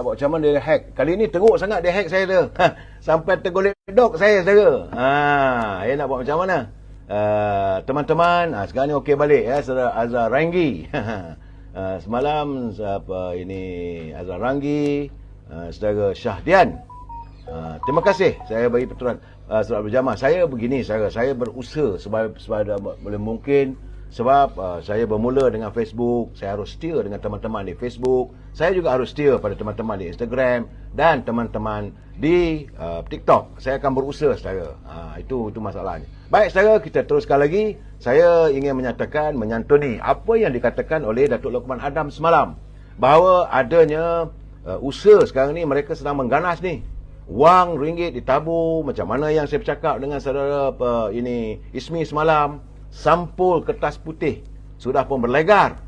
nak buat macam mana dia hack. Kali ni teruk sangat dia hack saya tu. Sampai tergolek dok saya saudara. Dia nak buat macam mana? Teman-teman, sekarang ni okey balik ya, saudara Azhar Ranggi. Semalam ini Azhar Ranggi, saudara Syahdian. Terima kasih saya bagi peturan surat berjamaah. Saya begini, saya berusaha sebab boleh mungkin. Sebab saya bermula dengan Facebook, saya harus setia dengan teman-teman di Facebook, saya juga harus setia pada teman-teman di Instagram dan teman-teman di TikTok. Saya akan berusaha saudara. Itu masalahnya. Baik saudara, kita teruskan lagi. Saya ingin menyatakan, menyantuni apa yang dikatakan oleh Datuk Lokman Adam semalam, bahawa adanya usaha sekarang ni mereka sedang mengganas ni. Wang ringgit ditabur, macam mana yang saya bercakap dengan saudara ini Ismi semalam. Sampul kertas putih sudah pun berlegar.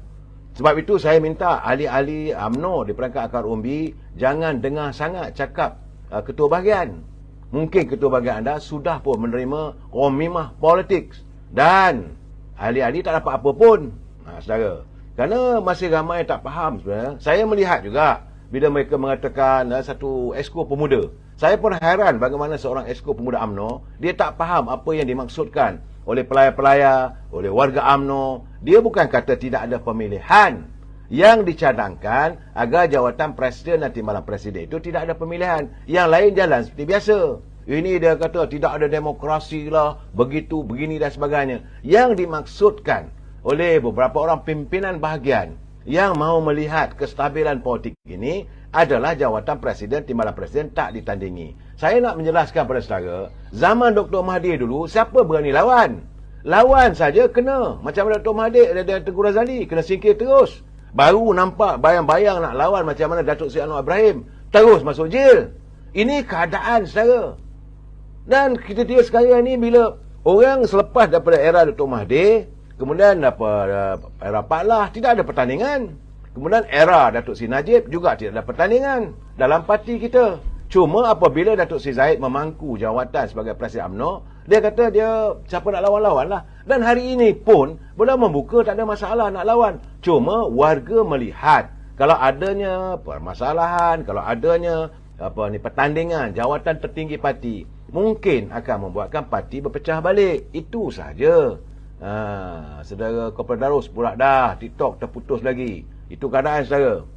Sebab itu saya minta ahli-ahli UMNO di perangkat akar umbi jangan dengar sangat cakap ketua bahagian. Mungkin ketua bahagian anda sudah pun menerima komimah politik dan ahli-ahli tak dapat apa pun. Saudara, kerana masih ramai tak faham sebenarnya. Saya melihat juga bila mereka mengatakan satu esko pemuda. Saya pun heran bagaimana seorang esko pemuda UMNO dia tak faham apa yang dimaksudkan oleh pelayar-pelayar, oleh warga UMNO. Dia bukan kata tidak ada pemilihan. Yang dicadangkan agar jawatan presiden dan timbalan presiden itu tidak ada pemilihan. Yang lain jalan seperti biasa. Ini dia kata tidak ada demokrasi lah, begitu, begini dan sebagainya. Yang dimaksudkan oleh beberapa orang pimpinan bahagian yang mahu melihat kestabilan politik ini adalah jawatan presiden, timbalan presiden tak ditandingi. Saya nak menjelaskan pada saudara, zaman Dr. Mahathir dulu, siapa berani lawan? Lawan saja kena. Macam Dr. Mahathir dan Tengku Razali, kena singkir terus. Baru nampak bayang-bayang nak lawan macam mana Datuk Seri Anwar Ibrahim. Terus masuk jail. Ini keadaan saudara. Dan kita tengok sekarang ni bila orang selepas daripada era Dr. Mahathir, kemudian era Pak Lah, tidak ada pertandingan. Kemudian era Datuk Seri Najib juga tidak ada pertandingan dalam parti kita. Cuma apabila Datuk Seri Zahid memangku jawatan sebagai Presiden UMNO, dia kata dia siapa nak lawan-lawan lah. Dan hari ini pun boleh membuka, tak ada masalah nak lawan. Cuma warga melihat kalau adanya permasalahan, kalau adanya pertandingan jawatan tertinggi parti, mungkin akan membuatkan parti berpecah balik. Itu saja. Saudara Korporal Darus pula dah TikTok terputus lagi. Itu keadaan saudara.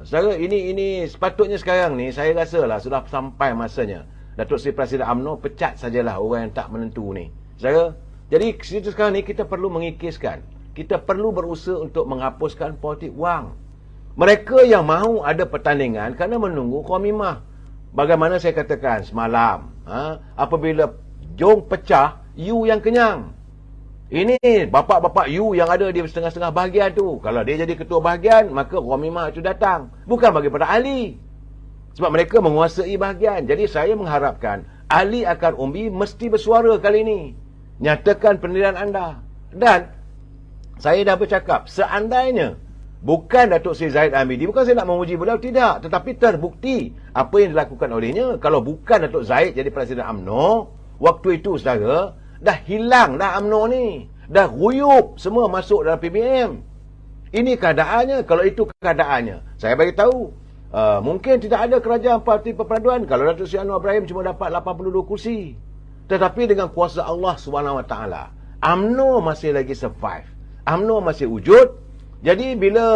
Saudara, ini sepatutnya sekarang ni saya rasa lah sudah sampai masanya Datuk Seri Presiden UMNO pecat sajalah orang yang tak menentu ni. Saudara, jadi sekarang ni kita perlu mengikiskan. Kita perlu berusaha untuk menghapuskan politik wang. Mereka yang mahu ada pertandingan kerana menunggu komimah. Bagaimana saya katakan semalam, apabila jong pecah, you yang kenyang. Ini bapak-bapak you yang ada di setengah-setengah bahagian tu. Kalau dia jadi ketua bahagian, maka komimah itu datang. Bukan bagi para ahli. Sebab mereka menguasai bahagian. Jadi saya mengharapkan ahli akar umbi mesti bersuara kali ini. Nyatakan pendirian anda. Dan saya dah bercakap, seandainya bukan Datuk Seri Zahid Hamidi, bukan saya nak memuji beliau, tidak. Tetapi terbukti apa yang dilakukan olehnya. Kalau bukan Datuk Zahid jadi Presiden UMNO, waktu itu saudara, dah hilang dah UMNO ni. Dah ruyup semua masuk dalam PBM. Ini keadaannya. Kalau itu keadaannya, saya bagi tahu, mungkin tidak ada kerajaan parti perpaduan kalau Datuk Seri Anwar Ibrahim cuma dapat 82 kursi. Tetapi dengan kuasa Allah SWT, UMNO masih lagi survive. UMNO masih wujud. Jadi bila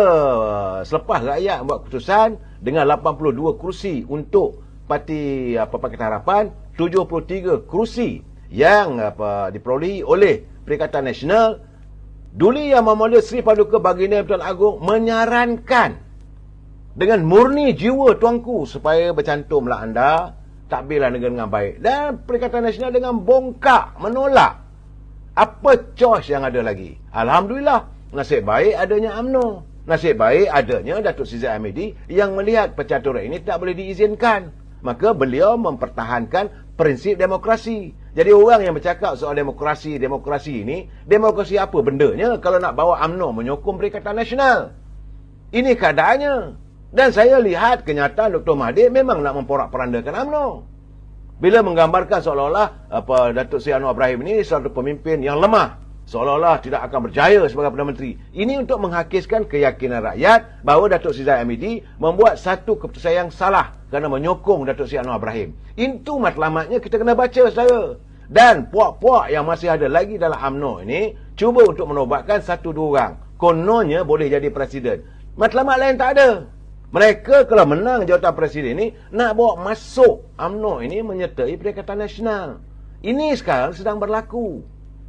selepas rakyat buat keputusan dengan 82 kursi untuk Parti Pakatan Harapan, 73 kursi yang diperolehi oleh Perikatan Nasional, Duli Yang Bermulia Seri Paduka Baginda Pertuan Agong menyarankan dengan murni jiwa tuanku supaya bercantumlah anda, takbirlah negara dengan baik. Dan Perikatan Nasional dengan bongkak menolak. Apa choice yang ada lagi? Alhamdulillah, nasib baik adanya UMNO. Nasib baik adanya Datuk Seri Zahid Hamidi yang melihat percaturan ini tak boleh diizinkan. Maka beliau mempertahankan prinsip demokrasi. Jadi orang yang bercakap soal demokrasi ini, demokrasi apa bendanya kalau nak bawa UMNO menyokong Perikatan Nasional? Ini keadaannya. Dan saya lihat kenyataan Dr. Mahathir memang nak memporak-perandakan UMNO. Bila menggambarkan seolah-olah Datuk Seri Anwar Ibrahim ini suatu pemimpin yang lemah. seolah-olah tidak akan berjaya sebagai Perdana Menteri. Ini untuk menghakiskan keyakinan rakyat bahawa Datuk Seri Zahid Hamidi membuat satu keputusan yang salah kerana menyokong Datuk Seri Anwar Ibrahim. Itu matlamatnya kita kena baca, saudara. Dan puak-puak yang masih ada lagi dalam UMNO ini cuba untuk menobatkan satu dua orang. Kononnya boleh jadi presiden. Matlamat lain tak ada. Mereka kalau menang jawatan presiden ini nak bawa masuk UMNO ini menyertai Perikatan Nasional. Ini sekarang sedang berlaku.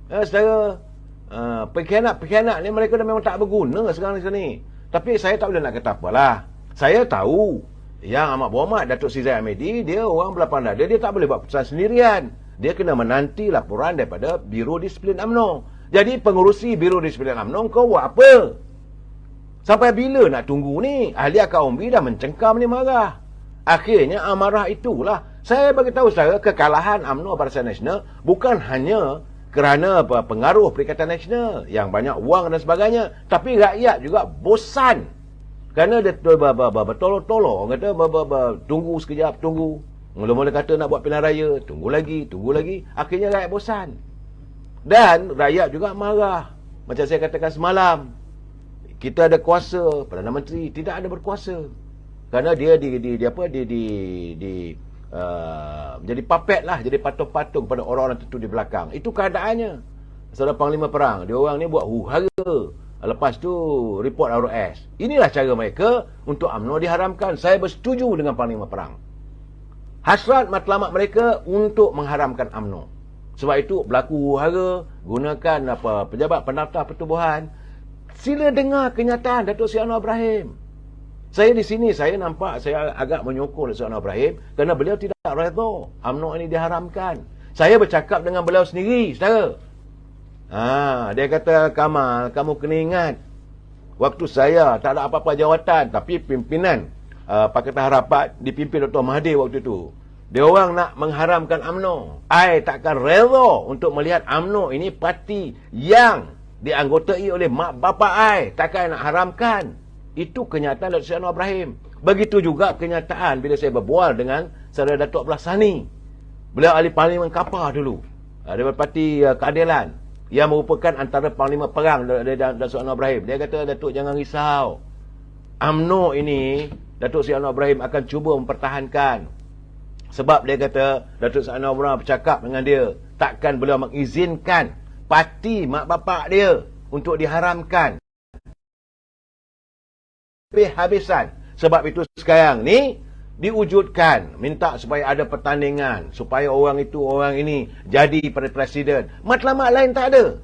Saudara, pengkhianat ni mereka dah memang tak berguna sekarang di sini. Tapi saya tak boleh nak kata apalah. Saya tahu yang amat berhormat Datuk Seri Zahid Hamidi, dia orang berlapang dada, dia tak boleh buat keputusan sendirian. Dia kena menanti laporan daripada Biro Disiplin UMNO. Jadi pengurusi Biro Disiplin UMNO, kau buat apa? Sampai bila nak tunggu ni? Ahli akar umbi dah mencengkam ni marah. Akhirnya amarah itulah. Saya bagi tahu saudara, kekalahan UMNO Barisan Nasional bukan hanya kerana pengaruh Perikatan Nasional yang banyak wang dan sebagainya, tapi rakyat juga bosan. Kerana dia bertolong-tolong, orang kata tunggu sekejap, tunggu. Mula-mula kata nak buat pilihan raya, tunggu lagi. Akhirnya rakyat bosan. Dan rakyat juga marah. Macam saya katakan semalam, kita ada kuasa, Perdana Menteri tidak ada berkuasa. Kerana dia jadi puppet lah, jadi patung-patung pada orang-orang tertentu di belakang. Itu keadaannya. Saudara Panglima Perang, dia orang ni buat huru-hara. Lepas tu report ROS. Inilah cara mereka untuk UMNO diharamkan. Saya bersetuju dengan Panglima Perang. Hasrat matlamat mereka untuk mengharamkan UMNO. Sebab itu berlaku huru-hara, gunakan pejabat pendaftar pertubuhan. Sila dengar kenyataan Datuk Seri Anwar Ibrahim. Saya di sini, saya nampak saya agak menyokong Datuk Seri Anwar Ibrahim kerana beliau tidak redha UMNO ini diharamkan. Saya bercakap dengan beliau sendiri, saudara. Dia kata, Kamal, kamu kena ingat, waktu saya tak ada apa-apa jawatan, tapi pimpinan Pakatan Harapan dipimpin Dr. Mahathir waktu itu. Dia orang nak mengharamkan UMNO. I takkan redha untuk melihat UMNO ini parti yang dianggotai oleh mak bapak I. Takkan nak haramkan. Itu kenyataan Datuk Seri Anwar Ibrahim. Begitu juga kenyataan bila saya berbual dengan saudara Datuk Abdullah Sani. Beliau ahli Parlimen Kapar dulu. Daripada Parti Keadilan. Yang merupakan antara Panglima Perang Datuk Seri Anwar Ibrahim. Dia kata, Datuk jangan risau. UMNO ini, Datuk Seri Anwar Ibrahim akan cuba mempertahankan. Sebab dia kata, Datuk Seri Anwar Ibrahim bercakap dengan dia. Takkan beliau mengizinkan parti mak bapak dia untuk diharamkan. Habisan. Sebab itu sekarang ni diwujudkan, minta supaya ada pertandingan, supaya orang itu orang ini jadi presiden. Matlamat lain tak ada.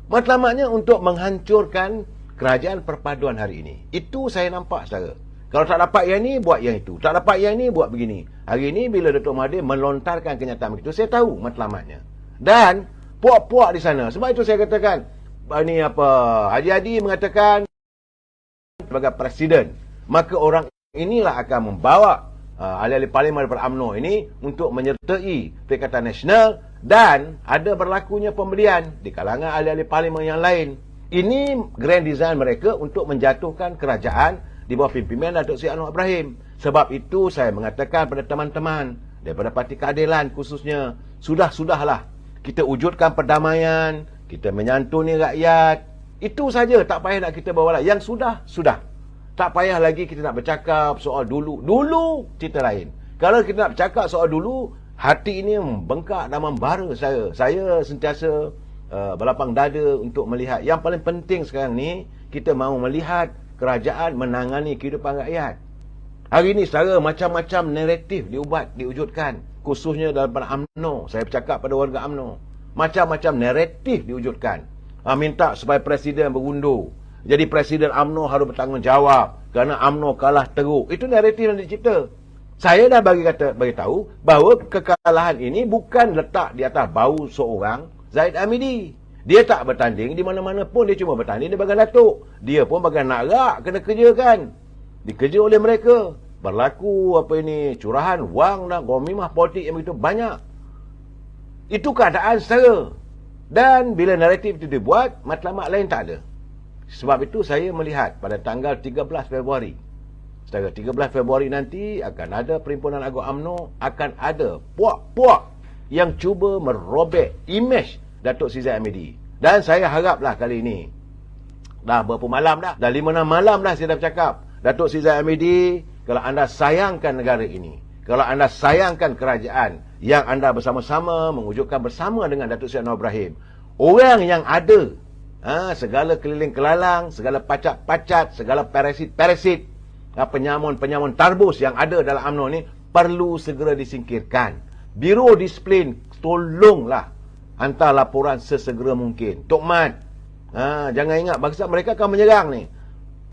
Matlamatnya untuk menghancurkan kerajaan perpaduan hari ini. Itu saya nampak, saudara. Kalau tak dapat yang ni, buat yang itu. Tak dapat yang ni, buat begini. Hari ini bila Datuk Mahathir melontarkan kenyataan begitu, saya tahu matlamatnya. Dan puak-puak di sana. Sebab itu saya katakan, Haji Hadi mengatakan sebagai presiden, maka orang inilah akan membawa ahli-ahli parlimen daripada UMNO ini untuk menyertai Perikatan Nasional dan ada berlakunya pembelian di kalangan ahli-ahli parlimen yang lain. Ini grand design mereka untuk menjatuhkan kerajaan di bawah pimpinan Datuk Seri Anwar Ibrahim. Sebab itu saya mengatakan pada teman-teman daripada Parti Keadilan khususnya, sudahlah kita wujudkan perdamaian, kita menyantuni rakyat. Itu saja, tak payah nak kita bawa lah. Yang sudah. Tak payah lagi kita nak bercakap soal dulu. Dulu cerita lain. Kalau kita nak bercakap soal dulu, hati ini membengkak dan membara saya. Saya sentiasa berlapang dada untuk melihat. Yang paling penting sekarang ni, kita mahu melihat kerajaan menangani kehidupan rakyat. Hari ini saudara, macam-macam naratif diwujudkan. Khususnya dalam UMNO. Saya bercakap pada warga UMNO. Macam-macam naratif diwujudkan. Minta supaya presiden berundur. Jadi presiden UMNO harus bertanggungjawab kerana UMNO kalah teruk. Itu naratif yang dicipta. Saya dah bagi tahu bahawa kekalahan ini bukan letak di atas bau seorang Zahid Hamidi. Dia tak bertanding di mana-mana pun, dia cuma bertanding di bagian Datuk. Dia pun bagian narak kena kerjakan. Dikerja oleh mereka. Berlaku curahan wang dan gomimah politik yang begitu banyak. Itu keadaan saudara. Dan bila naratif itu dibuat, matlamat lain tak ada. Sebab itu saya melihat pada tanggal 13 Februari. Setelah 13 Februari nanti akan ada Perhimpunan Agung UMNO, akan ada puak-puak yang cuba merobek imej Datuk Seri Zahid Hamidi. Dan saya haraplah kali ini, dah berapa malam dah 5-6 malam dah saya dah bercakap, Datuk Seri Zahid Hamidi, kalau anda sayangkan negara ini, kalau anda sayangkan kerajaan yang anda bersama-sama mewujudkan bersama dengan Datuk Seri Anwar Ibrahim, orang yang ada segala keliling kelalang, segala pacat-pacat, segala parasit-parasit, penyamun-penyamun tarbus yang ada dalam UMNO ni perlu segera disingkirkan. Biro Disiplin, tolonglah hantar laporan sesegera mungkin. Tok Mat, jangan ingat bangsa mereka akan menyerang ni.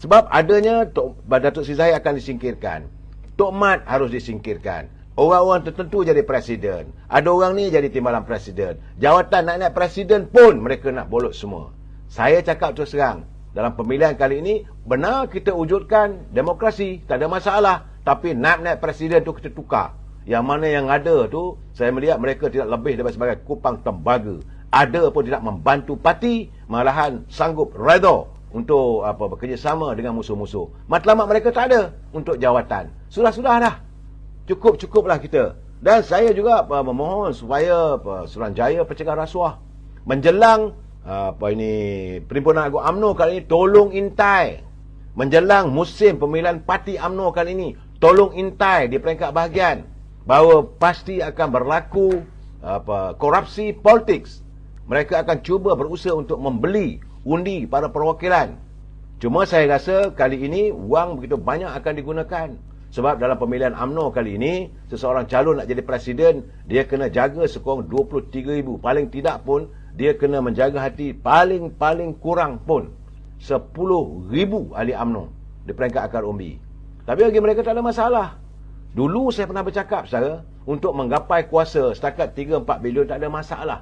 Sebab adanya Datuk Seri Zahid akan disingkirkan. Tok Mat harus disingkirkan. Orang-orang tertentu jadi presiden. Ada orang ni jadi timbalan presiden. Jawatan nak naik presiden pun mereka nak bolot semua. Saya cakap terus terang, dalam pemilihan kali ini, benar kita wujudkan demokrasi, tak ada masalah. Tapi nak naik presiden tu kita tukar. Yang mana yang ada tu, saya melihat mereka tidak lebih daripada sebagai kupang tembaga. Ada pun tidak membantu parti, malahan sanggup redha untuk bekerjasama dengan musuh-musuh. Matlamat mereka tak ada untuk jawatan. Sudah-sudah dah. Cukup-cukuplah kita. Dan saya juga memohon supaya Suruhanjaya Pencegah Rasuah menjelang Perhimpunan Agung UMNO kali ini, tolong intai. Menjelang musim pemilihan parti UMNO kali ini, tolong intai di peringkat bahagian bahawa pasti akan berlaku korupsi politik. Mereka akan cuba berusaha untuk membeli undi para perwakilan. Cuma saya rasa kali ini wang begitu banyak akan digunakan. Sebab dalam pemilihan UMNO kali ini, seseorang calon nak jadi presiden, dia kena jaga sekurang 23,000. Paling tidak pun, dia kena menjaga hati paling kurang pun 10,000 ahli UMNO di peringkat akar umbi. Tapi bagi mereka tak ada masalah. Dulu saya pernah bercakap, saudara, untuk menggapai kuasa setakat 3-4 bilion tak ada masalah.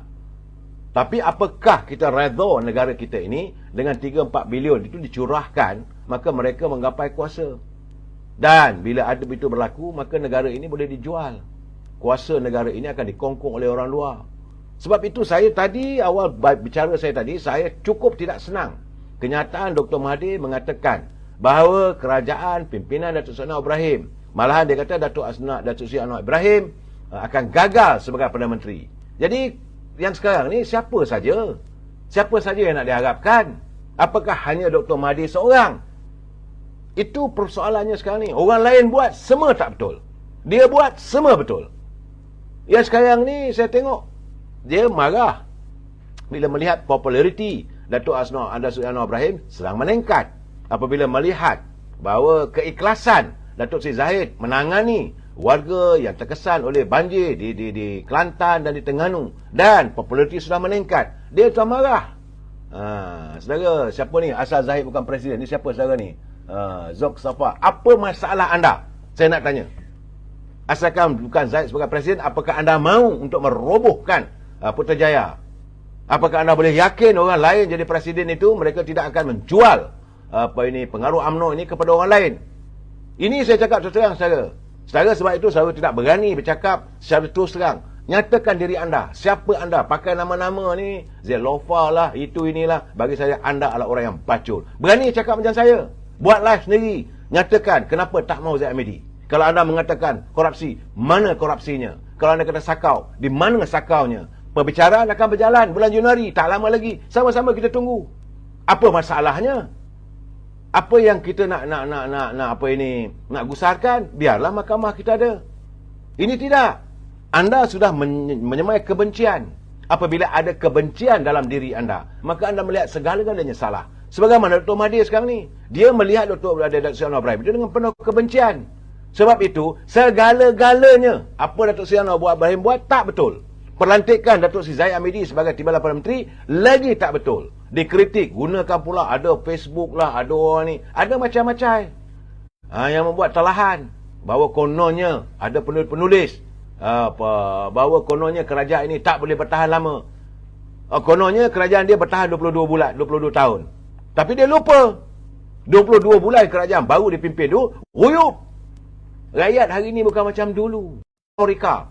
Tapi apakah kita redha negara kita ini dengan 3-4 bilion itu dicurahkan, maka mereka menggapai kuasa. Dan bila ada itu berlaku, maka negara ini boleh dijual. Kuasa negara ini akan dikongkong oleh orang luar. Sebab itu saya tadi, awal bicara saya tadi, saya cukup tidak senang. Kenyataan Dr. Mahathir mengatakan bahawa kerajaan pimpinan Datuk Seri Anwar Ibrahim, malahan dia kata Datuk Seri Anwar Ibrahim akan gagal sebagai Perdana Menteri. Jadi yang sekarang ni siapa saja? Siapa saja yang nak diharapkan? Apakah hanya Dr. Mahathir seorang? Itu persoalannya sekarang ni. Orang lain buat semua tak betul. Dia buat semua betul. Yang sekarang ni saya tengok dia marah bila melihat populariti Datuk Seri Anwar Ibrahim sedang meningkat. Apabila melihat bahawa keikhlasan Datuk Seri Zahid menangani warga yang terkesan oleh banjir di Kelantan dan di Terengganu, dan populariti sudah meningkat, dia sudah marah. Saudara, siapa ni? Asal Zahid bukan presiden. Ni siapa saudara ni? Zok Safa. Apa masalah anda? Saya nak tanya. Asalkan bukan Zahid sebagai presiden, apakah anda mahu untuk merobohkan Putrajaya? Apakah anda boleh yakin orang lain jadi presiden itu mereka tidak akan menjual pengaruh UMNO ini kepada orang lain? Ini saya cakap terus terang, saudara. Saudara, sebab itu saya tidak berani bercakap secara terus terang. Nyatakan diri anda. Siapa anda? Pakai nama-nama ni, Zelofa lah, itu inilah. Bagi saya, anda adalah orang yang bacul. Berani cakap macam saya. Buat live sendiri. Nyatakan kenapa tak mahu Zahid Hamidi. Kalau anda mengatakan korupsi, mana korupsinya? Kalau anda kata sakau, di mana sakaunya? Perbicaraan akan berjalan bulan Januari, tak lama lagi. Sama-sama kita tunggu. Apa masalahnya? Apa yang kita nak gusarkan, biarlah mahkamah kita ada. Ini tidak. Anda sudah menyemai kebencian. Apabila ada kebencian dalam diri anda, maka anda melihat segala-galanya salah. Sebagaimana Dr. Mahathir sekarang ni, dia melihat Dr. Seri Anwar Ibrahim itu dengan penuh kebencian. Sebab itu, segala-galanya apa Datuk Seri Anwar Ibrahim buat tak betul. Pelantikan Datuk Seri Zahid Hamidi sebagai Timbalan Perdana Menteri lagi tak betul. Dikritik, gunakan pula ada Facebook lah, ada orang ni, ada macam-macam yang membuat telahan bahawa kononnya ada penulis bahawa kononnya kerajaan ini tak boleh bertahan lama. Kononnya kerajaan dia bertahan 22 bulan, 22 tahun. Tapi dia lupa 22 bulan kerajaan baru dipimpin tu ruyup. Rakyat hari ini bukan macam dulu. Rika,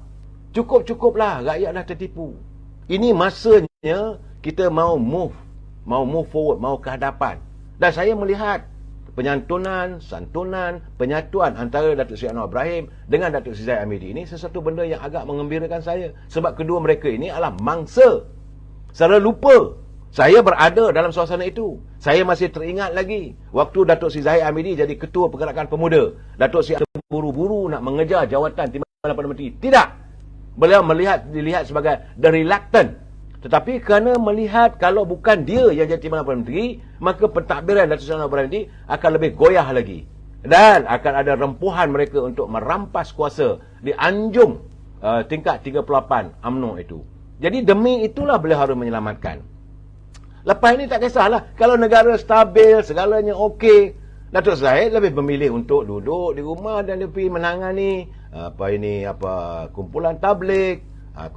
cukup-cukuplah, rakyat dah tertipu. Ini masanya kita mau move forward, mau ke hadapan. Dan saya melihat penyantunan, santunan, penyatuan antara Datuk Seri Anwar Ibrahim dengan Datuk Seri Zahid Hamidi ini sesuatu benda yang agak mengembirakan saya. Sebab kedua mereka ini adalah mangsa. Saya lupa Saya berada dalam suasana itu. Saya masih teringat lagi waktu Datuk Seri Zahid Hamidi jadi Ketua Pergerakan Pemuda. Datuk Seri buru-buru nak mengejar jawatan Timbalan Perdana Menteri. Tidak. Beliau dilihat sebagai the reluctant. Tetapi kerana melihat kalau bukan dia yang jadi Timbalan Perdana Menteri, maka pentadbiran Datuk Seri Anwar Ibrahim ini akan lebih goyah lagi. Dan akan ada rempuhan mereka untuk merampas kuasa di anjung tingkat 38 UMNO itu. Jadi demi itulah beliau harus menyelamatkan. Lepas ini tak kisahlah. Kalau negara stabil, segalanya okey, Datuk Zahid lebih memilih untuk duduk di rumah dan lebih menangani kumpulan tabligh,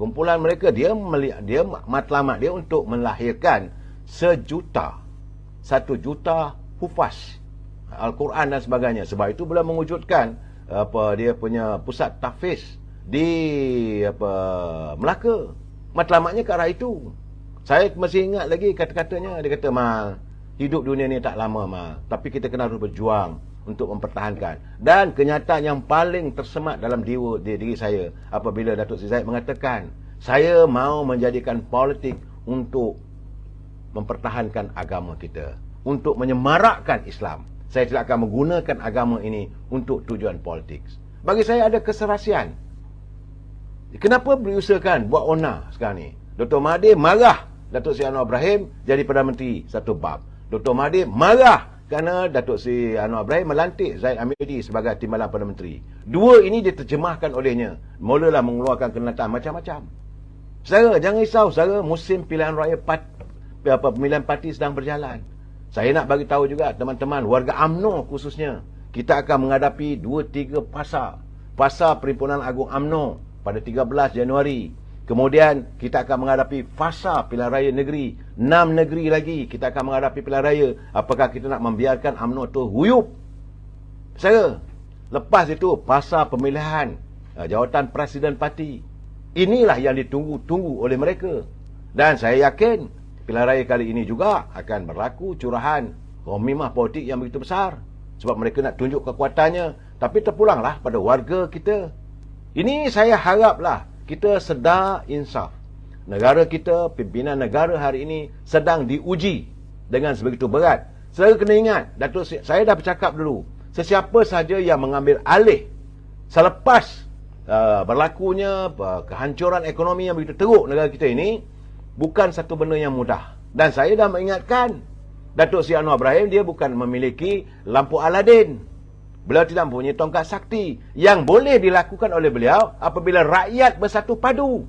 kumpulan mereka. Dia matlamat dia untuk melahirkan 1 juta hufaz Al-Quran dan sebagainya. Sebab itu beliau mewujudkan dia punya pusat tahfiz di Melaka. Matlamatnya ke arah itu. Saya masih ingat lagi kata-katanya. Dia kata, "Mal, hidup dunia ni tak lama, Mal. Tapi kita kena harus berjuang untuk mempertahankan." Dan kenyataan yang paling tersemat dalam diri saya apabila Datuk Seri Zahid mengatakan, "Saya mau menjadikan politik untuk mempertahankan agama kita, untuk menyemarakkan Islam. Saya tidak akan menggunakan agama ini untuk tujuan politik." Bagi saya ada keserasian. Kenapa diusahakan buat onar sekarang ni? Dr. Mahathir marah Datuk Seri Anwar Ibrahim jadi Perdana Menteri satu bab. Dr. Mahathir marah kerana Datuk Seri Anwar Ibrahim melantik Zahid Hamidi sebagai Timbalan Perdana Menteri. Dua ini diterjemahkan olehnya. Mulalah mengeluarkan kenyataan macam-macam. Saudara, jangan risau, saudara, musim pilihan raya pemilihan parti sedang berjalan. Saya nak bagi tahu juga teman-teman, warga UMNO khususnya, kita akan menghadapi 2-3 fasa. Fasa Perhimpunan Agung UMNO pada 13 Januari. Kemudian kita akan menghadapi fasa pilihan raya negeri. 6 negeri lagi kita akan menghadapi pilihan raya. Apakah kita nak membiarkan UMNO tu huyup? Saya, lepas itu fasa pemilihan jawatan Presiden Parti. Inilah yang ditunggu-tunggu oleh mereka. Dan saya yakin pilihan raya kali ini juga akan berlaku curahan komimah politik yang begitu besar. Sebab mereka nak tunjuk kekuatannya. Tapi terpulanglah pada warga kita. Ini saya haraplah kita sedar insaf. Negara kita, pimpinan negara hari ini sedang diuji dengan sebegitu berat. Saya kena ingat, saya dah bercakap dulu, sesiapa sahaja yang mengambil alih selepas berlakunya kehancuran ekonomi yang begitu teruk negara kita ini, bukan satu benda yang mudah. Dan saya dah mengingatkan, Datuk Seri Anwar Ibrahim dia bukan memiliki lampu Aladin. Beliau tidak mempunyai tongkat sakti yang boleh dilakukan oleh beliau apabila rakyat bersatu padu.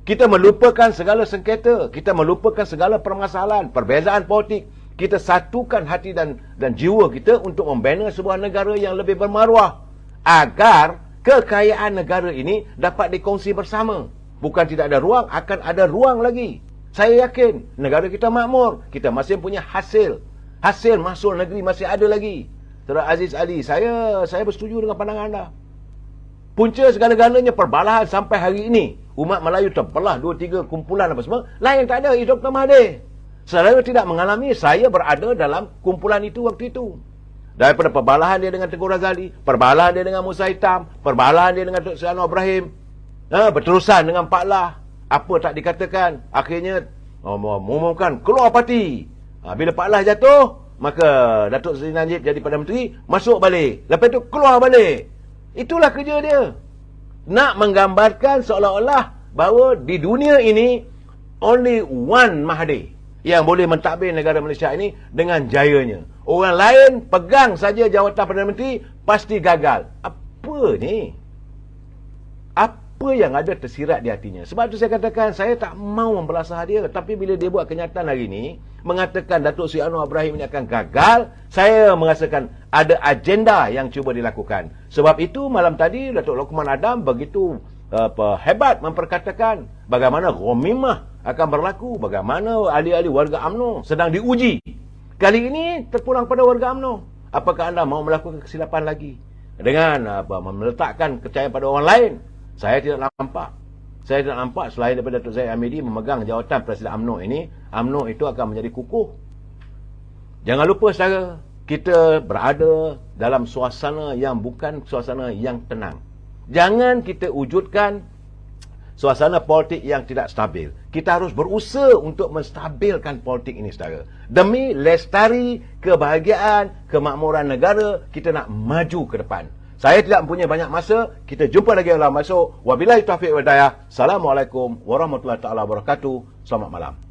Kita melupakan segala sengketa, kita melupakan segala permasalahan, perbezaan politik. Kita satukan hati dan jiwa kita untuk membina sebuah negara yang lebih bermaruah agar kekayaan negara ini dapat dikongsi bersama. Bukan tidak ada ruang, akan ada ruang lagi. Saya yakin negara kita makmur, kita masih punya hasil mahsul negeri masih ada lagi. Saudara Aziz Ali, saya bersetuju dengan pandangan anda. Punca segala-galanya perbalahan sampai hari ini. Umat Melayu terbelah 2-3 kumpulan apa semua. Lain tak ada, Dr. Mahathir. Saya tidak mengalami, saya berada dalam kumpulan itu waktu itu. Daripada perbalahan dia dengan Tengku Razali, perbalahan dia dengan Musa Hitam, perbalahan dia dengan Dr. Seri Anwar Ibrahim, berterusan dengan Pak Lah. Apa tak dikatakan? Akhirnya mengumumkan keluar parti. Bila Pak Lah jatuh, maka Datuk Seri Najib jadi Perdana Menteri, masuk balik. Lepas itu keluar balik. Itulah kerja dia. Nak menggambarkan seolah-olah bahawa di dunia ini only one Mahathir yang boleh mentadbir negara Malaysia ini dengan jayanya. Orang lain pegang saja jawatan Perdana Menteri pasti gagal. Apa ni? Apa yang ada tersirat di hatinya? Sebab itu saya katakan saya tak mau membelasah dia. Tapi bila dia buat kenyataan hari ini mengatakan Datuk Seri Anwar Ibrahim ini akan gagal, saya merasakan ada agenda yang cuba dilakukan. Sebab itu malam tadi Datuk Lokman Adam begitu hebat memperkatakan bagaimana Ghamimah akan berlaku, bagaimana ahli-ahli warga UMNO sedang diuji. Kali ini terpulang pada warga UMNO. Apakah anda mau melakukan kesilapan lagi dengan meletakkan kepercayaan pada orang lain? Saya tidak nampak. Saya tidak nampak selain daripada Datuk Zahid Hamidi memegang jawatan Presiden UMNO ini, UMNO itu akan menjadi kukuh. Jangan lupa saudara, kita berada dalam suasana yang bukan suasana yang tenang. Jangan kita wujudkan suasana politik yang tidak stabil. Kita harus berusaha untuk menstabilkan politik ini, saudara. Demi lestari kebahagiaan, kemakmuran negara, kita nak maju ke depan. Saya tidak mempunyai banyak masa. Kita jumpa lagi dalam masuk. Wabillahi taufiq wal hidayah. Assalamualaikum warahmatullahi taala wabarakatuh. Selamat malam.